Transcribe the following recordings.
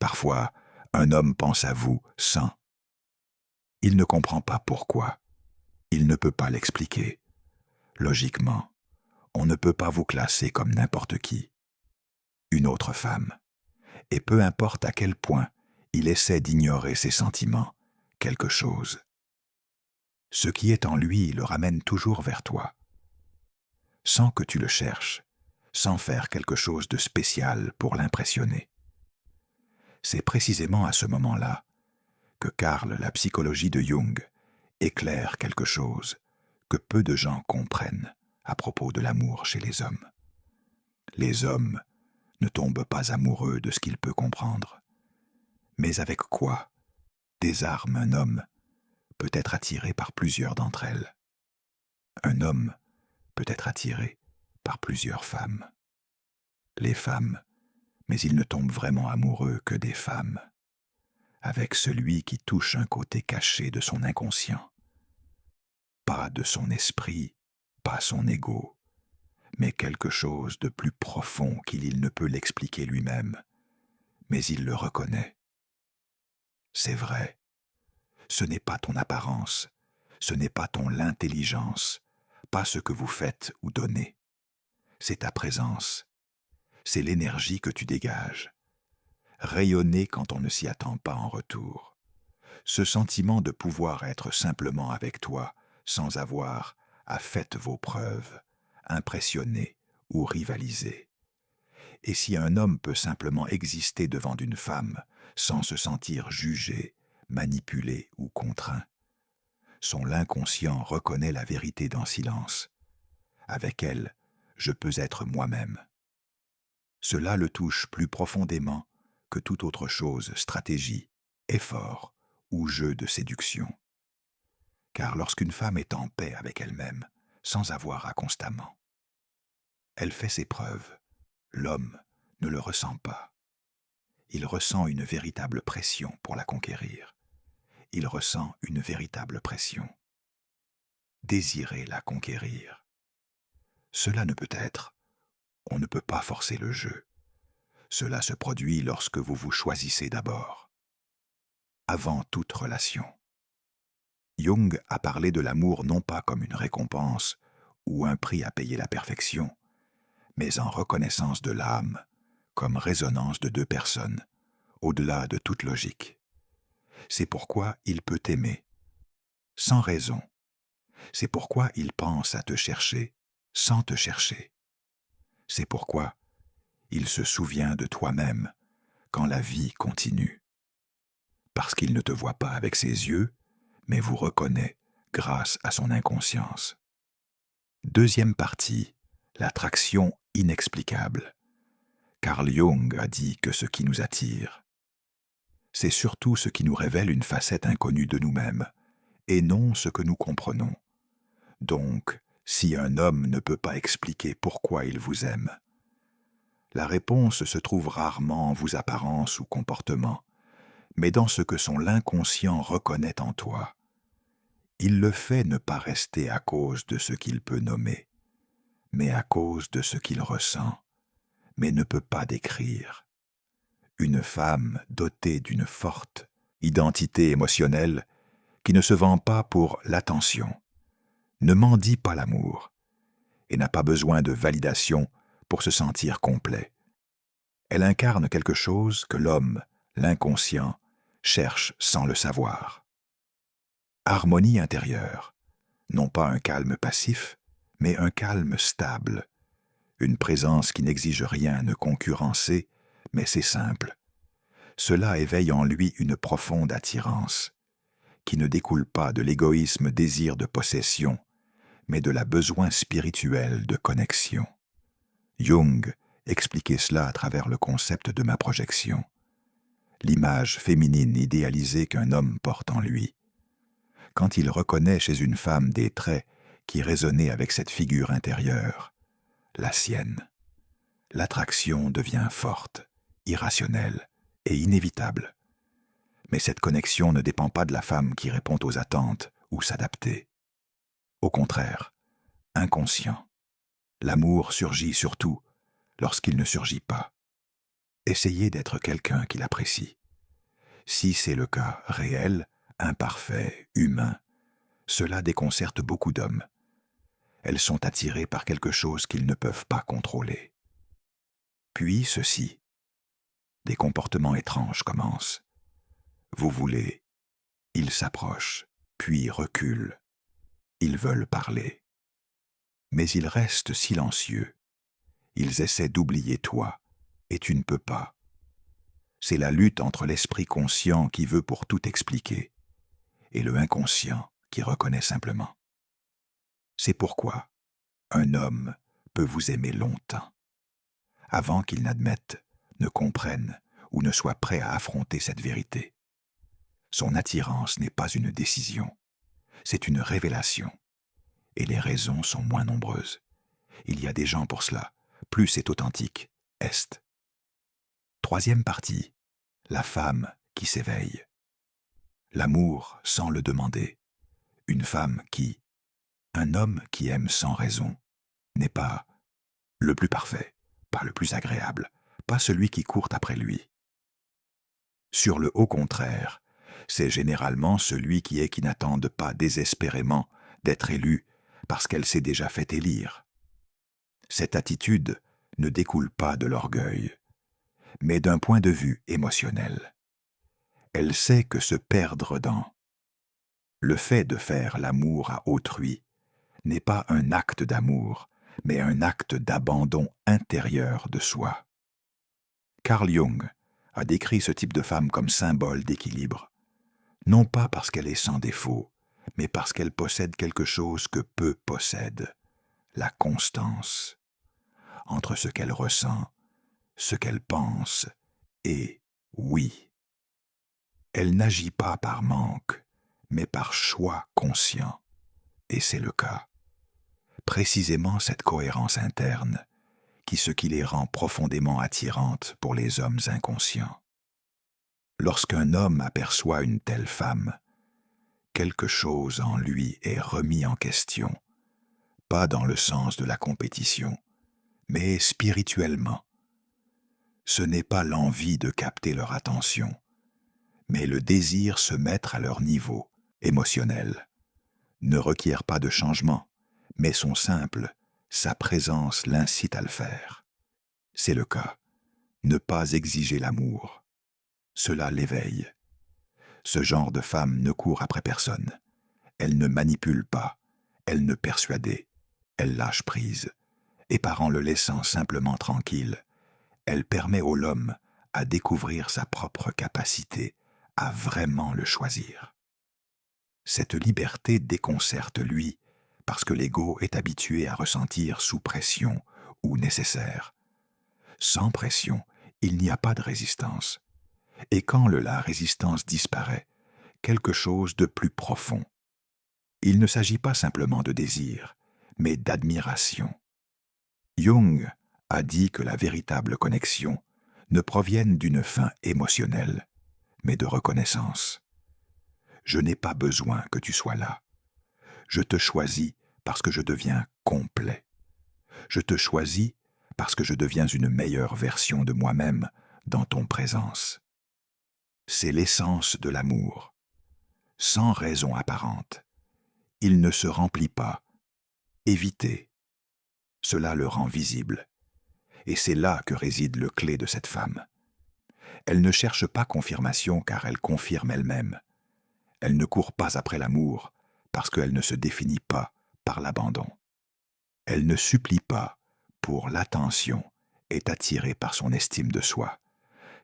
Parfois, un homme pense à vous sans. Il ne comprend pas pourquoi. Il ne peut pas l'expliquer. Logiquement, on ne peut pas vous classer comme n'importe qui. Une autre femme. Et peu importe à quel point il essaie d'ignorer ses sentiments, quelque chose. Ce qui est en lui le ramène toujours vers toi. Sans que tu le cherches, sans faire quelque chose de spécial pour l'impressionner. C'est précisément à ce moment-là que Carl, la psychologie de Jung, éclaire quelque chose que peu de gens comprennent à propos de l'amour chez les hommes. Les hommes ne tombent pas amoureux de ce qu'il peut comprendre. Mais avec quoi désarme un homme peut être attiré par plusieurs d'entre elles. Un homme peut être attiré par plusieurs femmes. Les femmes, mais il ne tombe vraiment amoureux que des femmes, avec celui qui touche un côté caché de son inconscient. Pas de son esprit, pas son ego, mais quelque chose de plus profond qu'il ne peut l'expliquer lui-même, mais il le reconnaît. C'est vrai, ce n'est pas ton apparence, ce n'est pas ton intelligence, pas ce que vous faites ou donnez. C'est ta présence, c'est l'énergie que tu dégages. Rayonner quand on ne s'y attend pas en retour. Ce sentiment de pouvoir être simplement avec toi, sans avoir à faites vos preuves, impressionner ou rivaliser. Et si un homme peut simplement exister devant une femme, sans se sentir jugé, manipulé ou contraint, son inconscient reconnaît la vérité dans silence. Avec elle, je peux être moi-même. Cela le touche plus profondément que toute autre chose, stratégie, effort ou jeu de séduction. Car lorsqu'une femme est en paix avec elle-même, sans avoir à constamment, elle fait ses preuves. L'homme ne le ressent pas. Il ressent une véritable pression pour la conquérir. Il ressent une véritable pression. Désirer la conquérir. Cela ne peut être. On ne peut pas forcer le jeu. Cela se produit lorsque vous vous choisissez d'abord. Avant toute relation. Jung a parlé de l'amour non pas comme une récompense ou un prix à payer la perfection, mais en reconnaissance de l'âme, comme résonance de deux personnes, au-delà de toute logique. C'est pourquoi il peut t'aimer, sans raison. C'est pourquoi il pense à te chercher, sans te chercher. C'est pourquoi il se souvient de toi-même quand la vie continue. Parce qu'il ne te voit pas avec ses yeux, mais vous reconnaît grâce à son inconscience. Deuxième partie, l'attraction inexplicable. Carl Jung a dit que ce qui nous attire, c'est surtout ce qui nous révèle une facette inconnue de nous-mêmes, et non ce que nous comprenons. Donc, si un homme ne peut pas expliquer pourquoi il vous aime, la réponse se trouve rarement en vos apparences ou comportements, mais dans ce que son inconscient reconnaît en toi. Il le fait ne pas rester à cause de ce qu'il peut nommer, mais à cause de ce qu'il ressent, mais ne peut pas décrire. Une femme dotée d'une forte identité émotionnelle qui ne se vend pas pour l'attention, ne mendie pas l'amour et n'a pas besoin de validation pour se sentir complet. Elle incarne quelque chose que l'homme, l'inconscient, cherche sans le savoir. Harmonie intérieure, non pas un calme passif, mais un calme stable, une présence qui n'exige rien de concurrencer, mais c'est simple. Cela éveille en lui une profonde attirance, qui ne découle pas de l'égoïsme désir de possession, mais de la besoin spirituel de connexion. Jung expliquait cela à travers le concept de ma projection, l'image féminine idéalisée qu'un homme porte en lui. Quand il reconnaît chez une femme des traits qui résonnaient avec cette figure intérieure, la sienne, l'attraction devient forte, irrationnelle et inévitable. Mais cette connexion ne dépend pas de la femme qui répond aux attentes ou s'adapter. Au contraire, inconscient, l'amour surgit surtout lorsqu'il ne surgit pas. Essayez d'être quelqu'un qu'il apprécie. Si c'est le cas réel, imparfait, humain, cela déconcerte beaucoup d'hommes. Elles sont attirées par quelque chose qu'ils ne peuvent pas contrôler. Puis ceci. Des comportements étranges commencent. Vous voulez. Ils s'approchent, puis reculent. Ils veulent parler. Mais ils restent silencieux. Ils essaient d'oublier toi, et tu ne peux pas. C'est la lutte entre l'esprit conscient qui veut pour tout expliquer, et le inconscient qui reconnaît simplement. C'est pourquoi un homme peut vous aimer longtemps, avant qu'il n'admette, ne comprenne ou ne soit prêt à affronter cette vérité. Son attirance n'est pas une décision, c'est une révélation, et les raisons sont moins nombreuses. Il y a des gens pour cela, plus c'est authentique, est. Troisième partie, la femme qui s'éveille. L'amour sans le demander. Une femme qui, un homme qui aime sans raison, n'est pas le plus parfait, pas le plus agréable, pas celui qui court après lui. Sur le haut contraire, c'est généralement celui qui n'attende pas désespérément d'être élu parce qu'elle s'est déjà fait élire. Cette attitude ne découle pas de l'orgueil, mais d'un point de vue émotionnel. Elle sait que se perdre dans le fait de faire l'amour à autrui n'est pas un acte d'amour, mais un acte d'abandon intérieur de soi. Carl Jung a décrit ce type de femme comme symbole d'équilibre, non pas parce qu'elle est sans défaut, mais parce qu'elle possède quelque chose que peu possèdent, la constance, entre ce qu'elle ressent, ce qu'elle pense et oui. Elle n'agit pas par manque, mais par choix conscient, et c'est le cas. Précisément cette cohérence interne, ce qui les rend profondément attirantes pour les hommes inconscients. Lorsqu'un homme aperçoit une telle femme, quelque chose en lui est remis en question, pas dans le sens de la compétition, mais spirituellement. Ce n'est pas l'envie de capter leur attention, mais le désir se mettre à leur niveau émotionnel, ne requiert pas de changement, mais sont simples, sa présence l'incite à le faire. C'est le cas, ne pas exiger l'amour. Cela l'éveille. Ce genre de femme ne court après personne. Elle ne manipule pas, elle ne persuade, elle lâche prise. Et en le laissant simplement tranquille, elle permet à l'homme à découvrir sa propre capacité à vraiment le choisir. Cette liberté déconcerte lui, parce que l'ego est habitué à ressentir sous pression ou nécessaire. Sans pression, il n'y a pas de résistance. Et quand la résistance disparaît, quelque chose de plus profond. Il ne s'agit pas simplement de désir, mais d'admiration. Jung a dit que la véritable connexion ne provienne d'une fin émotionnelle, mais de reconnaissance. Je n'ai pas besoin que tu sois là. Je te choisis parce que je deviens complet. Je te choisis parce que je deviens une meilleure version de moi-même dans ton présence. C'est l'essence de l'amour. Sans raison apparente. Il ne se remplit pas. Évitez. Cela le rend visible. Et c'est là que réside le clé de cette femme. Elle ne cherche pas confirmation car elle confirme elle-même. Elle ne court pas après l'amour parce qu'elle ne se définit pas par l'abandon. Elle ne supplie pas pour l'attention, est attirée par son estime de soi,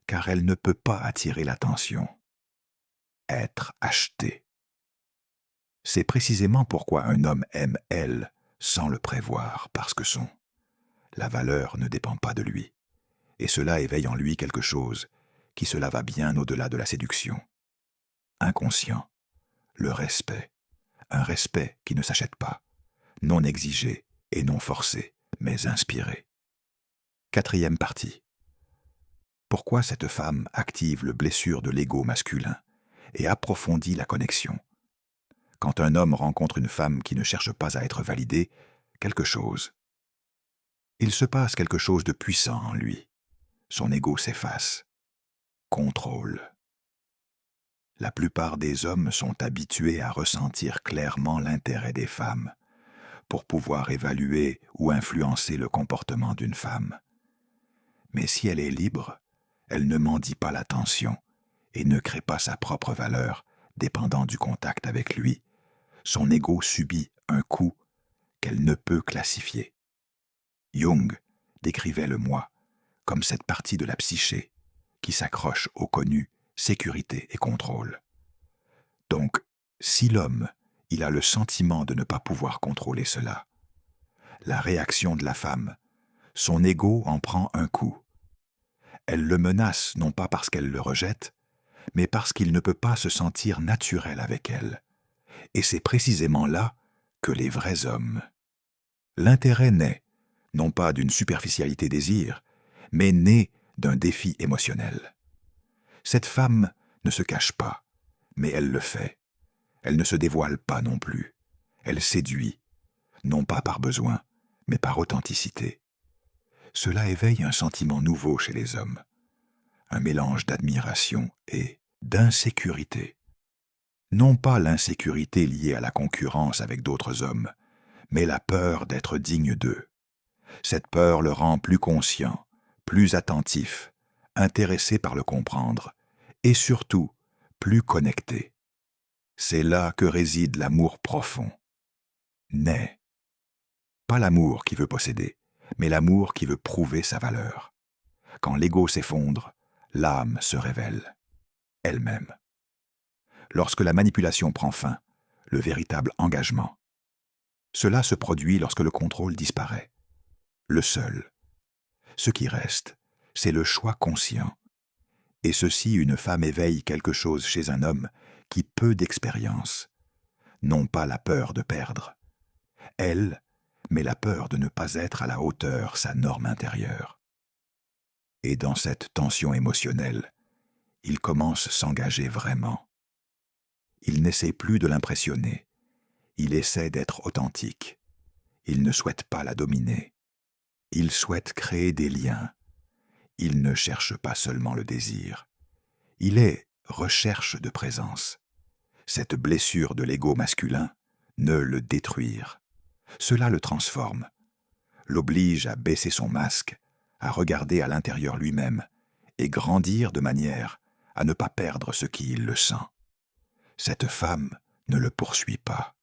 car elle ne peut pas attirer l'attention. Être acheté. C'est précisément pourquoi un homme aime elle sans le prévoir, parce que la valeur ne dépend pas de lui, et cela éveille en lui quelque chose qui cela va bien au-delà de la séduction. Inconscient, le respect, un respect qui ne s'achète pas, non exigé et non forcé, mais inspiré. Quatrième partie. Pourquoi cette femme active le blessure de l'ego masculin et approfondit la connexion? Quand un homme rencontre une femme qui ne cherche pas à être validée, il se passe quelque chose de puissant en lui. son ego s'efface. Contrôle. La plupart des hommes sont habitués à ressentir clairement l'intérêt des femmes pour pouvoir évaluer ou influencer le comportement d'une femme. Mais si elle est libre, elle ne mendie pas l'attention et ne crée pas sa propre valeur dépendant du contact avec lui. Son ego subit un coup qu'elle ne peut classifier. Jung décrivait le moi comme cette partie de la psyché qui s'accroche au connu, sécurité et contrôle. Donc, si l'homme, il a le sentiment de ne pas pouvoir contrôler cela, la réaction de la femme, son ego en prend un coup. Elle le menace non pas parce qu'elle le rejette, mais parce qu'il ne peut pas se sentir naturel avec elle. Et c'est précisément là que les vrais hommes. L'intérêt naît, non pas d'une superficialité désir, mais naît d'un défi émotionnel. Cette femme ne se cache pas, mais elle le fait. Elle ne se dévoile pas non plus. Elle séduit, non pas par besoin, mais par authenticité. Cela éveille un sentiment nouveau chez les hommes, un mélange d'admiration et d'insécurité. Non pas l'insécurité liée à la concurrence avec d'autres hommes, mais la peur d'être digne d'eux. Cette peur le rend plus conscient, plus attentif, intéressé par le comprendre, et surtout, plus connecté. C'est là que réside l'amour profond. Naît. Pas l'amour qui veut posséder, mais l'amour qui veut prouver sa valeur. Quand l'ego s'effondre, l'âme se révèle, elle-même. Lorsque la manipulation prend fin, le véritable engagement. Cela se produit lorsque le contrôle disparaît. Le seul. Ce qui reste, c'est le choix conscient. Et ceci, une femme éveille quelque chose chez un homme qui peu d'expérience. Non pas la peur de perdre. Elle, mais la peur de ne pas être à la hauteur sa norme intérieure. Et dans cette tension émotionnelle, il commence à s'engager vraiment. Il n'essaie plus de l'impressionner. Il essaie d'être authentique. Il ne souhaite pas la dominer. Il souhaite créer des liens. Il ne cherche pas seulement le désir. Il est recherche de présence. Cette blessure de l'ego masculin, ne le détruire. Cela le transforme, l'oblige à baisser son masque, à regarder à l'intérieur lui-même et grandir de manière à ne pas perdre ce qui le sent. Cette femme ne le poursuit pas,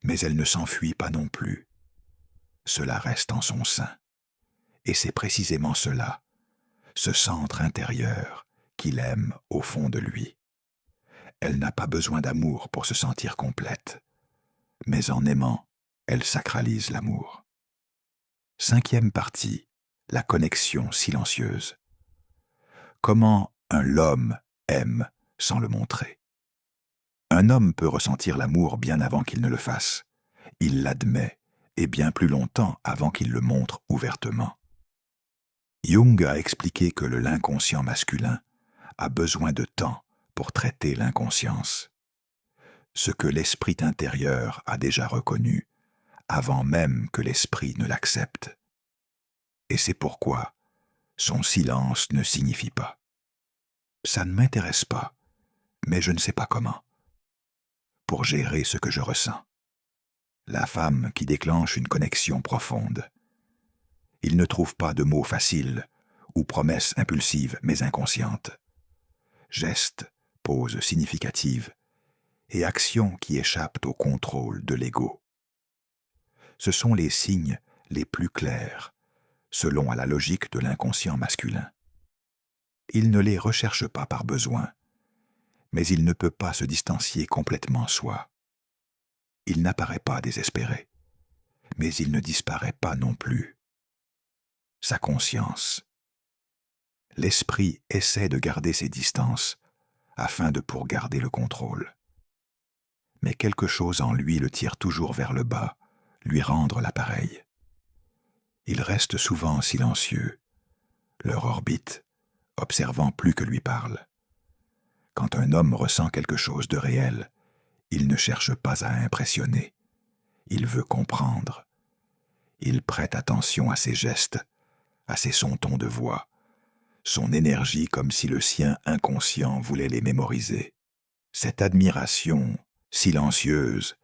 mais elle ne s'enfuit pas non plus. Cela reste en son sein. Et c'est précisément cela, ce centre intérieur qu'il aime au fond de lui. Elle n'a pas besoin d'amour pour se sentir complète, mais en aimant, elle sacralise l'amour. 5e partie, la connexion silencieuse. Comment l'homme aime sans le montrer. Un homme peut ressentir l'amour bien avant qu'il ne le fasse. Il l'admet, et bien plus longtemps avant qu'il le montre ouvertement. Jung a expliqué que l'inconscient masculin a besoin de temps pour traiter l'inconscience. Ce que l'esprit intérieur a déjà reconnu, avant même que l'esprit ne l'accepte. Et c'est pourquoi son silence ne signifie pas. Ça ne m'intéresse pas, mais je ne sais pas comment. Pour gérer ce que je ressens. La femme qui déclenche une connexion profonde. Il ne trouve pas de mots faciles ou promesses impulsives mais inconscientes. Gestes, poses significatives et actions qui échappent au contrôle de l'ego. Ce sont les signes les plus clairs, selon à la logique de l'inconscient masculin. Il ne les recherche pas par besoin, mais il ne peut pas se distancier complètement soi. Il n'apparaît pas désespéré, mais il ne disparaît pas non plus. Sa conscience. L'esprit essaie de garder ses distances afin de pourgarder le contrôle. Mais quelque chose en lui le tire toujours vers le bas, lui rendre l'appareil. Il reste souvent silencieux, leur orbite, observant plus que lui parle. Quand un homme ressent quelque chose de réel, il ne cherche pas à impressionner. Il veut comprendre. Il prête attention à ses gestes, à ses sons tons de voix, son énergie comme si le sien inconscient voulait les mémoriser. Cette admiration, silencieuse,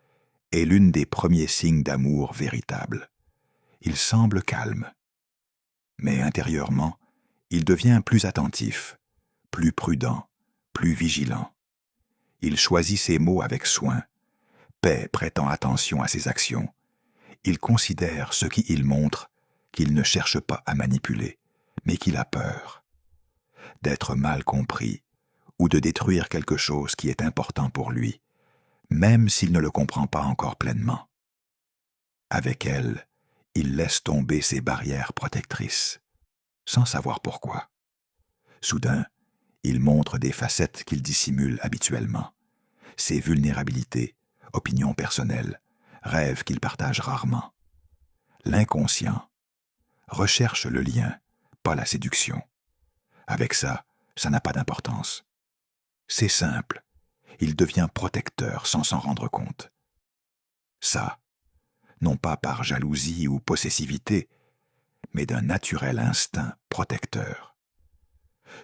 est l'une des premiers signes d'amour véritable. Il semble calme, mais intérieurement, il devient plus attentif, plus prudent, plus vigilant. Il choisit ses mots avec soin, paie prêtant attention à ses actions. Il considère ce qu'il montre qu'il ne cherche pas à manipuler, mais qu'il a peur d'être mal compris ou de détruire quelque chose qui est important pour lui, même s'il ne le comprend pas encore pleinement. Avec elle, il laisse tomber ses barrières protectrices, sans savoir pourquoi. Soudain, il montre des facettes qu'il dissimule habituellement, ses vulnérabilités, opinions personnelles, rêves qu'il partage rarement. L'inconscient recherche le lien, pas la séduction. Avec ça, ça n'a pas d'importance. C'est simple, il devient protecteur sans s'en rendre compte. Ça, non pas par jalousie ou possessivité, mais d'un naturel instinct protecteur.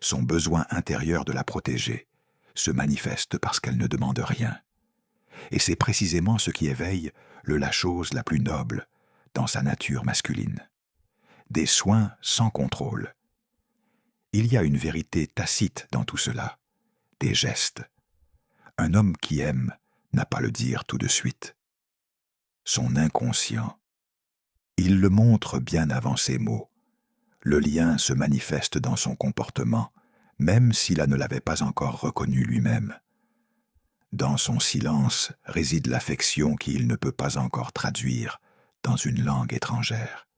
Son besoin intérieur de la protéger se manifeste parce qu'elle ne demande rien. Et c'est précisément ce qui éveille la chose la plus noble dans sa nature masculine. Des soins sans contrôle. Il y a une vérité tacite dans tout cela, des gestes. Un homme qui aime n'a pas le dire tout de suite. Son inconscient, il le montre bien avant ses mots. Le lien se manifeste dans son comportement, même s'il ne l'avait pas encore reconnu lui-même. Dans son silence réside l'affection qu'il ne peut pas encore traduire dans une langue étrangère.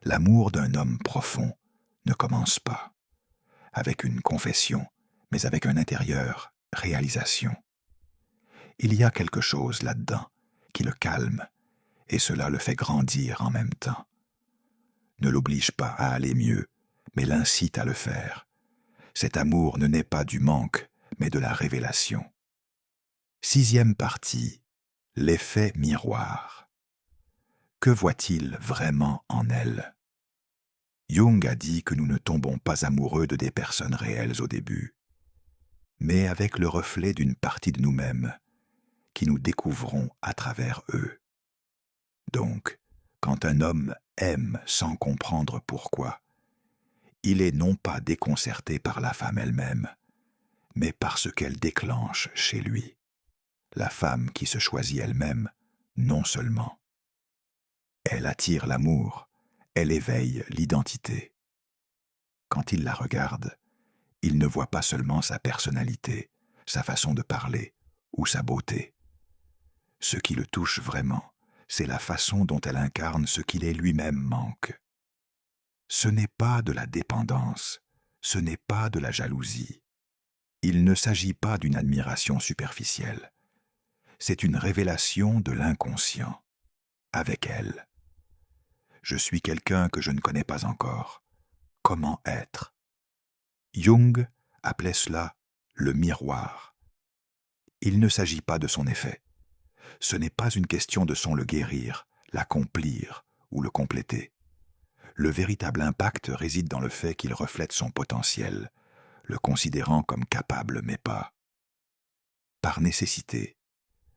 L'amour d'un homme profond ne commence pas avec une confession, mais avec un intérieur réalisation. Il y a quelque chose là-dedans qui le calme, et cela le fait grandir en même temps. Ne l'oblige pas à aller mieux, mais l'incite à le faire. Cet amour ne naît pas du manque, mais de la révélation. 6e partie, l'effet miroir. Que voit-il vraiment en elle? Jung a dit que nous ne tombons pas amoureux de des personnes réelles au début, mais avec le reflet d'une partie de nous-mêmes qui nous découvrons à travers eux. Donc, quand un homme aime sans comprendre pourquoi, il est non pas déconcerté par la femme elle-même, mais par ce qu'elle déclenche chez lui. La femme qui se choisit elle-même, non seulement. Elle attire l'amour, elle éveille l'identité. Quand il la regarde, il ne voit pas seulement sa personnalité, sa façon de parler ou sa beauté. Ce qui le touche vraiment, c'est la façon dont elle incarne ce qu'il est lui-même manque. Ce n'est pas de la dépendance, ce n'est pas de la jalousie. Il ne s'agit pas d'une admiration superficielle. C'est une révélation de l'inconscient. Avec elle. Je suis quelqu'un que je ne connais pas encore. Comment être? Jung appelait cela le miroir. Il ne s'agit pas de son effet. Ce n'est pas une question de son le guérir, l'accomplir ou le compléter. Le véritable impact réside dans le fait qu'il reflète son potentiel, le considérant comme capable mais pas. Par nécessité,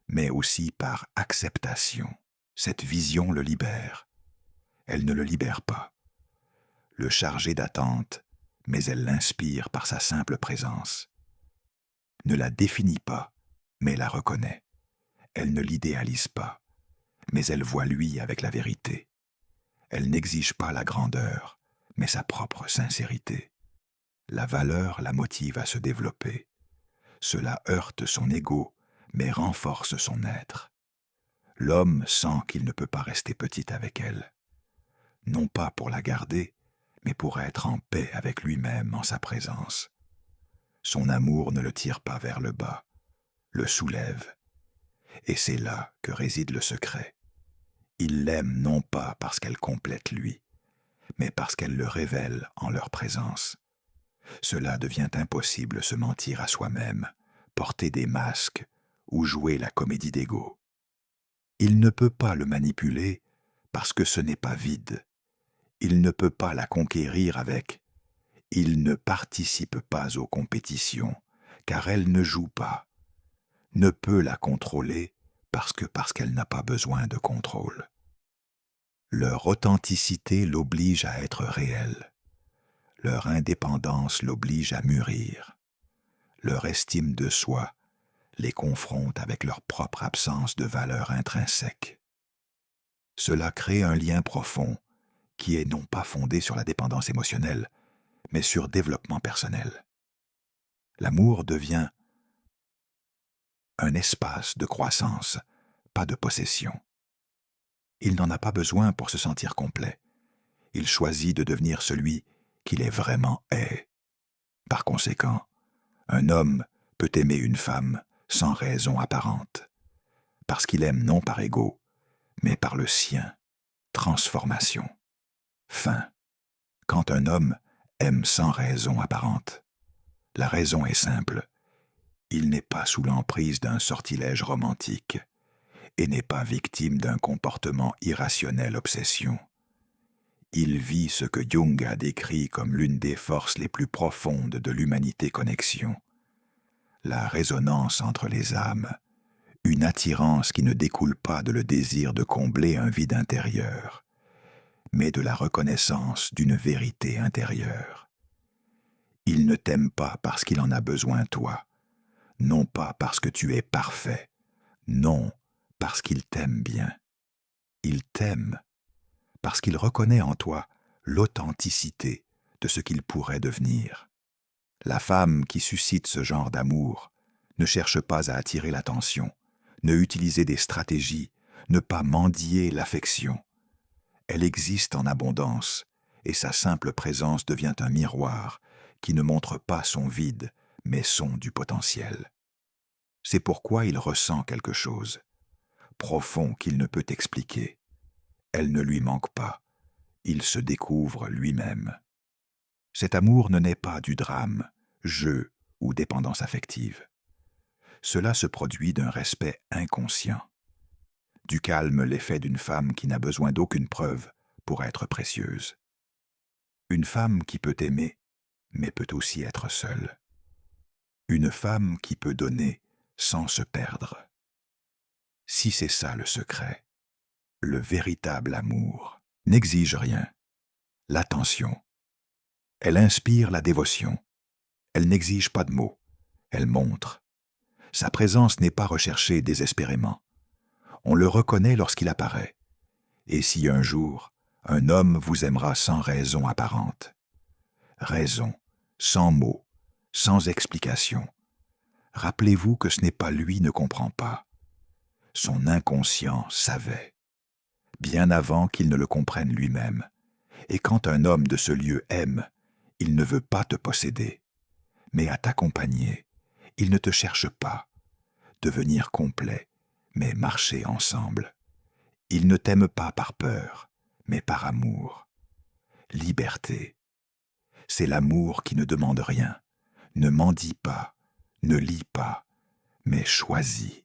mais aussi par acceptation. Cette vision le libère. Elle ne le libère pas. Le chargé d'attente, mais elle l'inspire par sa simple présence. Ne la définit pas, mais la reconnaît. Elle ne l'idéalise pas, mais elle voit lui avec la vérité. Elle n'exige pas la grandeur, mais sa propre sincérité. La valeur la motive à se développer. Cela heurte son ego, mais renforce son être. L'homme sent qu'il ne peut pas rester petit avec elle. Non pas pour la garder, mais pour être en paix avec lui-même en sa présence. Son amour ne le tire pas vers le bas, le soulève. Et c'est là que réside le secret. Il l'aime non pas parce qu'elle complète lui, mais parce qu'elle le révèle en leur présence. Cela devient impossible se mentir à soi-même, porter des masques ou jouer la comédie d'ego. Il ne peut pas le manipuler parce que ce n'est pas vide. Il ne peut pas la conquérir avec Il ne participe pas aux compétitions, car elle ne joue pas, ne peut la contrôler parce qu'elle n'a pas besoin de contrôle. Leur authenticité l'oblige à être réelle. Leur indépendance l'oblige à mûrir. Leur estime de soi les confronte avec leur propre absence de valeur intrinsèque. Cela crée un lien profond qui est non pas fondé sur la dépendance émotionnelle, mais sur développement personnel. L'amour devient un espace de croissance, pas de possession. Il n'en a pas besoin pour se sentir complet. Il choisit de devenir celui qu'il est vraiment est. Par conséquent, un homme peut aimer une femme sans raison apparente, parce qu'il aime non par ego, mais par le sien. Transformation. Fin. Quand un homme aime sans raison apparente, la raison est simple. Il n'est pas sous l'emprise d'un sortilège romantique et n'est pas victime d'un comportement irrationnel obsession. Il vit ce que Jung a décrit comme l'une des forces les plus profondes de l'humanité connexion, la résonance entre les âmes, une attirance qui ne découle pas de le désir de combler un vide intérieur, mais de la reconnaissance d'une vérité intérieure. Il ne t'aime pas parce qu'il en a besoin toi, non pas parce que tu es parfait, non parce qu'il t'aime bien. Il t'aime parce qu'il reconnaît en toi l'authenticité de ce qu'il pourrait devenir. La femme qui suscite ce genre d'amour ne cherche pas à attirer l'attention, ne utiliser des stratégies, ne pas mendier l'affection. Elle existe en abondance, et sa simple présence devient un miroir qui ne montre pas son vide, mais son du potentiel. C'est pourquoi il ressent quelque chose, profond qu'il ne peut expliquer. Elle ne lui manque pas, il se découvre lui-même. Cet amour ne naît pas du drame, jeu ou dépendance affective. Cela se produit d'un respect inconscient, du calme l'effet d'une femme qui n'a besoin d'aucune preuve pour être précieuse. Une femme qui peut aimer, mais peut aussi être seule. Une femme qui peut donner sans se perdre. Si c'est ça le secret, le véritable amour n'exige rien. L'attention. Elle inspire la dévotion. Elle n'exige pas de mots. Elle montre. Sa présence n'est pas recherchée désespérément. On le reconnaît lorsqu'il apparaît. Et si un jour, un homme vous aimera sans raison apparente, raison, sans mots, sans explication, rappelez-vous que ce n'est pas lui ne comprend pas. Son inconscient savait, bien avant qu'il ne le comprenne lui-même. Et quand un homme de ce lieu aime, il ne veut pas te posséder, mais à t'accompagner. Il ne te cherche pas. Devenir complet, mais marcher ensemble. Il ne t'aime pas par peur, mais par amour. Liberté. C'est l'amour qui ne demande rien, ne mendie pas, ne lit pas, mais choisit.